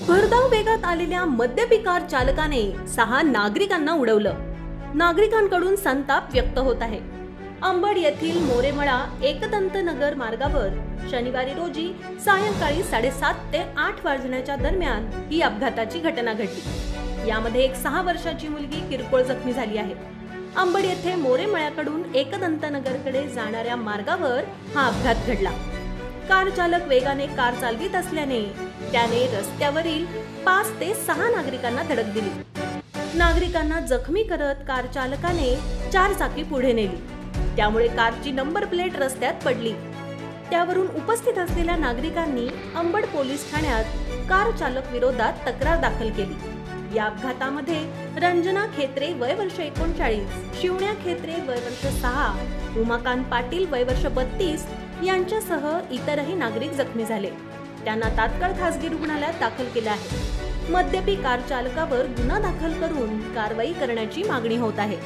भरधाव वेगात आलेल्या मद्यपी कार चालकाने 6 नागरिकांना उडवलं। नागरिकांकडून संताप व्यक्त होत आहे। अंबड येथील मोरेमळा एकदंत नगर मार्गावर शनिवारी रोजी सायंकाळी 7:30 ते 8 वाजण्याच्या दरम्यान ही अपघाताची घटना घडली। यामध्ये एक 6 वर्षाची मुलगी किरकोळ जखमी झाली आहे। अंबड येथे मोरेमळ्याकडून एकदंत नगरकडे जाणाऱ्या मार्गावर हा अपघात घडला। कार चालक वेगाने कार चालवित असल्याने त्याने रस्त्यावरील 5 ते 6 नागरिकांना धडक दिली। नागरिकांना जखमी करत कार चालकाने 4 चाकी पुढे नेली, त्यामुळे कारची नंबर प्लेट रस्त्यात पडली। त्यावरून उपस्थित असलेल्या नागरिकांनी अंबड पोलीस ठाण्यात कार चालक विरोधात तक्रार दाखल केली। या अपघातामध्ये रंजना खेत्रे वय वर्ष 39, शिवण्या खेत्रे वय वर्ष 6, उमाकांत पाटील वय वर्ष 32 यांच्यासह इतरही नागरिक जखमी झाले। त्यांना तात्काळ खासगी रुग्णालयात दाखल केले आहे। मद्यपी कार चालकावर गुन्हा दाखल करून कारवाई करण्याची मागणी होत आहे।